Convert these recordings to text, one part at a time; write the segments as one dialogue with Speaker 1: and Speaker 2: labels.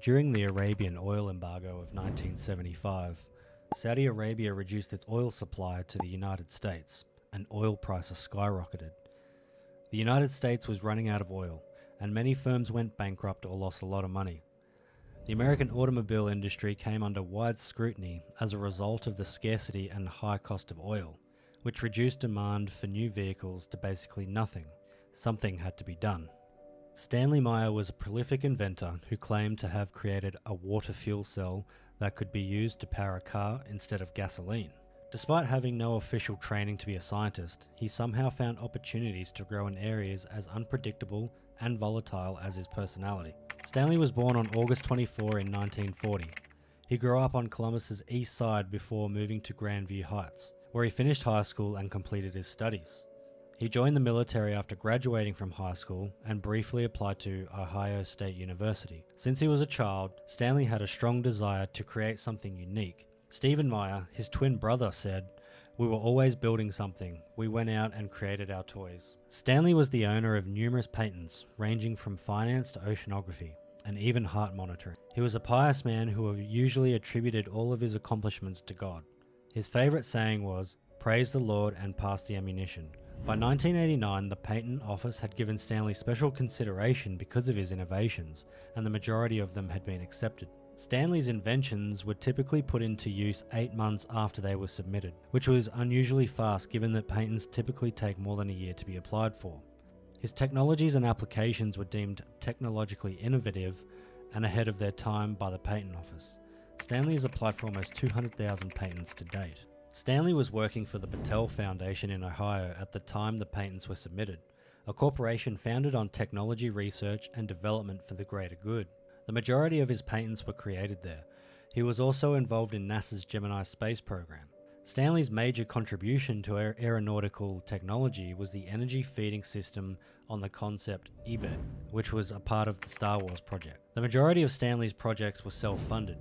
Speaker 1: During the Arabian oil embargo of 1975, Saudi Arabia reduced its oil supply to the United States, and oil prices skyrocketed. The United States was running out of oil, and many firms went bankrupt or lost a lot of money. The American automobile industry came under wide scrutiny as a result of the scarcity and high cost of oil, which reduced demand for new vehicles to basically nothing. Something had to be done. Stanley Meyer was a prolific inventor who claimed to have created a water fuel cell that could be used to power a car instead of gasoline. Despite having no official training to be a scientist, he somehow found opportunities to grow in areas as unpredictable and volatile as his personality. Stanley was born on August 24 in 1940. He grew up on Columbus's east side before moving to Grandview Heights, where he finished high school and completed his studies. He joined the military after graduating from high school and briefly applied to Ohio State University. Since he was a child, Stanley had a strong desire to create something unique. Stephen Meyer, his twin brother, said, "We were always building something. We went out and created our toys." Stanley was the owner of numerous patents, ranging from finance to oceanography, and even heart monitoring. He was a pious man who usually attributed all of his accomplishments to God. His favorite saying was, "Praise the Lord and pass the ammunition." By 1989, the Patent Office had given Stanley special consideration because of his innovations, and the majority of them had been accepted. Stanley's inventions were typically put into use 8 months after they were submitted, which was unusually fast given that patents typically take more than a year to be applied for. His technologies and applications were deemed technologically innovative and ahead of their time by the Patent Office. Stanley has applied for almost 200,000 patents to date. Stanley was working for the Battelle Foundation in Ohio at the time the patents were submitted, a corporation founded on technology research and development for the greater good. The majority of his patents were created there. He was also involved in NASA's Gemini space program. Stanley's major contribution to aeronautical technology was the energy feeding system on the concept EBED, which was a part of the Star Wars project. The majority of Stanley's projects were self-funded.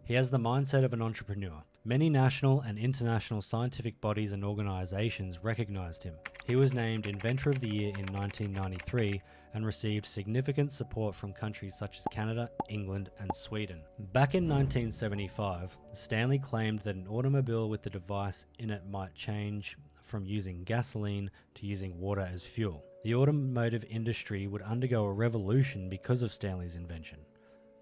Speaker 1: He has the mindset of an entrepreneur. Many national and international scientific bodies and organizations recognized him. He was named Inventor of the Year in 1993 and received significant support from countries such as Canada, England, and Sweden. Back in 1975, Stanley claimed that an automobile with the device in it might change from using gasoline to using water as fuel. The automotive industry would undergo a revolution because of Stanley's invention.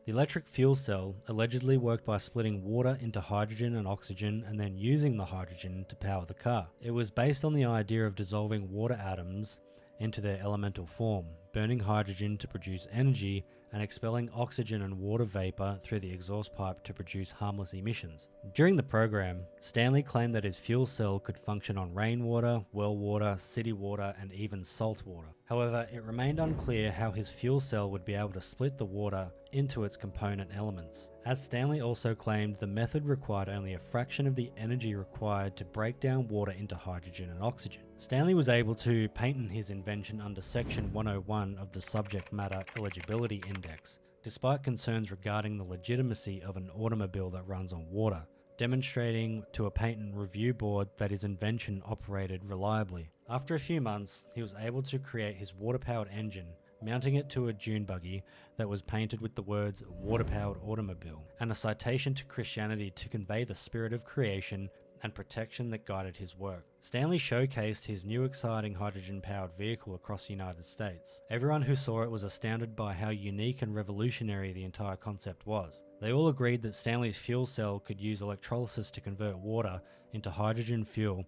Speaker 1: The electric fuel cell allegedly worked by splitting water into hydrogen and oxygen and then using the hydrogen to power the car. It was based on the idea of dissolving water atoms into their elemental form, burning hydrogen to produce energy, and expelling oxygen and water vapor through the exhaust pipe to produce harmless emissions. During the program, Stanley claimed that his fuel cell could function on rainwater, well water, city water, and even salt water. However, it remained unclear how his fuel cell would be able to split the water into its component elements. As Stanley also claimed, the method required only a fraction of the energy required to break down water into hydrogen and oxygen. Stanley was able to patent his invention under Section 101 of the Subject Matter Eligibility Index, despite concerns regarding the legitimacy of an automobile that runs on water, demonstrating to a patent review board that his invention operated reliably. After a few months, he was able to create his water-powered engine, mounting it to a dune buggy that was painted with the words "water-powered automobile" and a citation to Christianity to convey the spirit of creation and protection that guided his work. Stanley showcased his new exciting hydrogen-powered vehicle across the United States. Everyone who saw it was astounded by how unique and revolutionary the entire concept was. They all agreed that Stanley's fuel cell could use electrolysis to convert water into hydrogen fuel,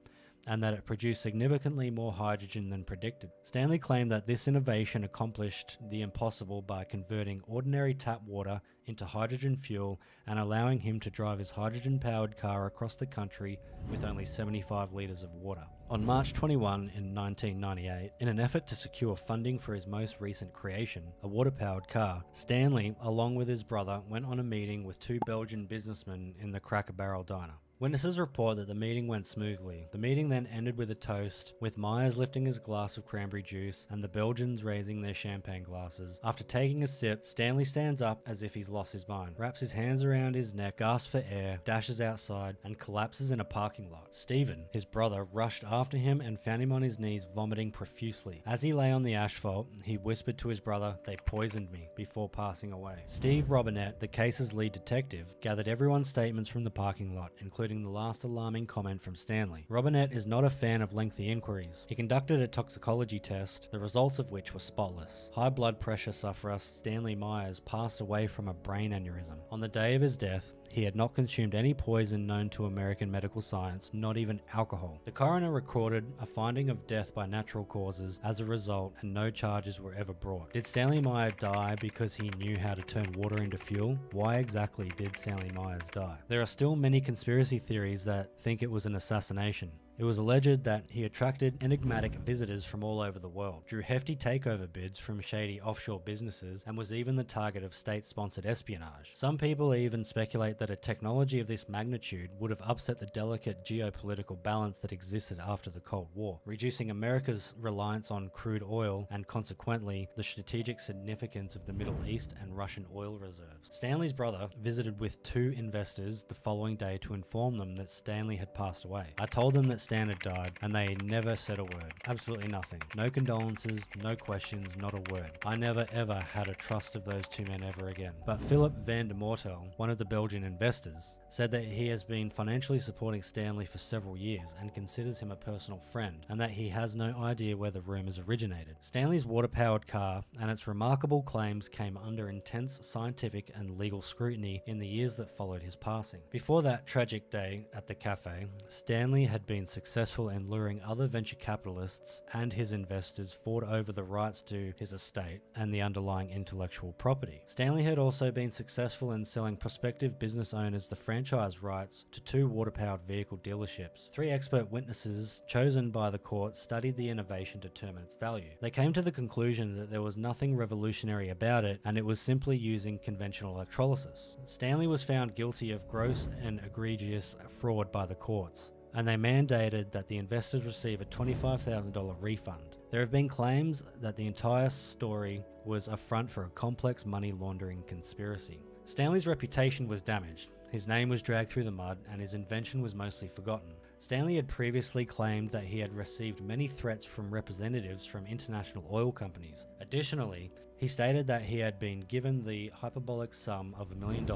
Speaker 1: and that it produced significantly more hydrogen than predicted. Stanley claimed that this innovation accomplished the impossible by converting ordinary tap water into hydrogen fuel and allowing him to drive his hydrogen-powered car across the country with only 75 litres of water. On March 21 in 1998, in an effort to secure funding for his most recent creation, a water-powered car, Stanley, along with his brother, went on a meeting with two Belgian businessmen in the Cracker Barrel diner. Witnesses report that the meeting went smoothly. The meeting then ended with a toast, with Myers lifting his glass of cranberry juice and the Belgians raising their champagne glasses. After taking a sip, Stanley stands up as if he's lost his mind, wraps his hands around his neck, gasps for air, dashes outside, and collapses in a parking lot. Stephen, his brother, rushed after him and found him on his knees vomiting profusely. As he lay on the asphalt, he whispered to his brother, "They poisoned me," before passing away. Steve Robinette, the case's lead detective, gathered everyone's statements from the parking lot, including the last alarming comment from Stanley. Robinette is not a fan of lengthy inquiries. He conducted a toxicology test, the results of which were spotless. High blood pressure sufferer Stanley Myers passed away from a brain aneurysm. On the day of his death, he had not consumed any poison known to American medical science, not even alcohol. The coroner recorded a finding of death by natural causes as a result, and no charges were ever brought. Did Stanley Meyer die because he knew how to turn water into fuel? Why exactly did Stanley Myers die? There are still many conspiracy theories that think it was an assassination. It was alleged that he attracted enigmatic visitors from all over the world, drew hefty takeover bids from shady offshore businesses, and was even the target of state-sponsored espionage. Some people even speculate that a technology of this magnitude would have upset the delicate geopolitical balance that existed after the Cold War, reducing America's reliance on crude oil and consequently the strategic significance of the Middle East and Russian oil reserves. Stanley's brother visited with 2 investors the following day to inform them that Stanley had passed away. "I told them that Stan had died, and they never said a word. Absolutely nothing. No condolences, no questions, not a word. I never ever had a trust of those 2 men ever again." But Philip van der Mortel, one of the Belgian investors, said that he has been financially supporting Stanley for several years and considers him a personal friend, and that he has no idea where the rumors originated. Stanley's water-powered car and its remarkable claims came under intense scientific and legal scrutiny in the years that followed his passing. Before that tragic day at the cafe, Stanley had been successful in luring other venture capitalists and his investors fought over the rights to his estate and the underlying intellectual property. Stanley had also been successful in selling prospective business owners the franchise rights to 2 water-powered vehicle dealerships. 3 expert witnesses chosen by the court studied the innovation to determine its value. They came to the conclusion that there was nothing revolutionary about it and it was simply using conventional electrolysis. Stanley was found guilty of gross and egregious fraud by the courts, and they mandated that the investors receive a $25,000 refund. There have been claims that the entire story was a front for a complex money laundering conspiracy. Stanley's reputation was damaged, his name was dragged through the mud, and his invention was mostly forgotten. Stanley had previously claimed that he had received many threats from representatives from international oil companies. Additionally, he stated that he had been given the hyperbolic sum of $1 million,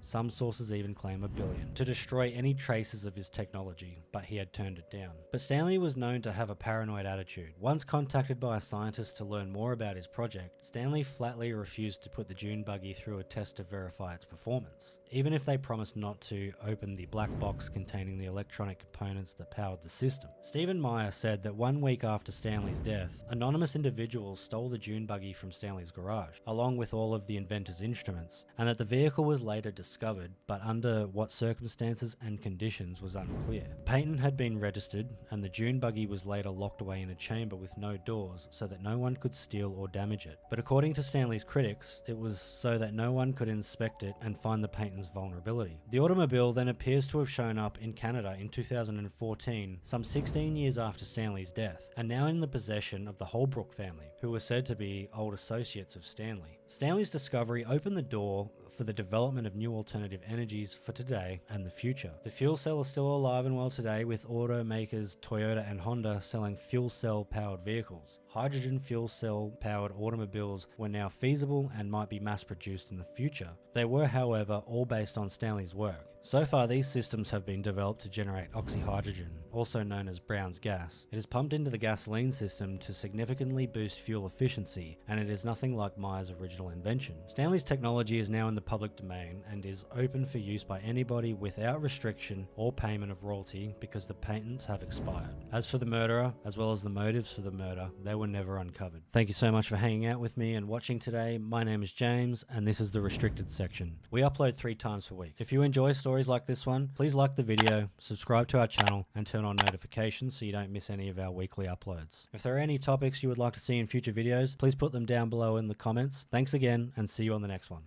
Speaker 1: some sources even claim $1 billion, to destroy any traces of his technology, but he had turned it down. But Stanley was known to have a paranoid attitude. Once contacted by a scientist to learn more about his project, Stanley flatly refused to put the dune buggy through a test to verify its performance, even if they promised not to open the black box containing the electronic components that powered the system. Stephen Meyer said that 1 week after Stanley's death, anonymous individuals stole the dune buggy from Stanley's garage, along with all of the inventor's instruments, and that the vehicle was later discovered, but under what circumstances and conditions was unclear. The patent had been registered, and the dune buggy was later locked away in a chamber with no doors so that no one could steal or damage it. But according to Stanley's critics, it was so that no one could inspect it and find the patent's vulnerability. The automobile then appears to have shown up in Canada in 2014, some 16 years after Stanley's death, and now in the possession of the Holbrook family, who were said to be old associates of Stanley. Stanley's discovery opened the door for the development of new alternative energies for today and the future. The fuel cell is still alive and well today, with automakers Toyota and Honda selling fuel cell powered vehicles. Hydrogen fuel cell powered automobiles were now feasible and might be mass produced in the future. They were, however, all based on Stanley's work. So far, these systems have been developed to generate oxyhydrogen, also known as Brown's gas. It is pumped into the gasoline system to significantly boost fuel efficiency, and it is nothing like Meyer's original invention. Stanley's technology is now in the public domain and is open for use by anybody without restriction or payment of royalty because the patents have expired. As for the murderer, as well as the motives for the murder, they were never uncovered. Thank you so much for hanging out with me and watching today. My name is James, and this is the restricted section. We upload 3 times per week. If you enjoy stories like this one, please like the video, subscribe to our channel, and turn on notifications so you don't miss any of our weekly uploads. If there are any topics you would like to see in future videos, please put them down below in the comments. Thanks again, and see you on the next one.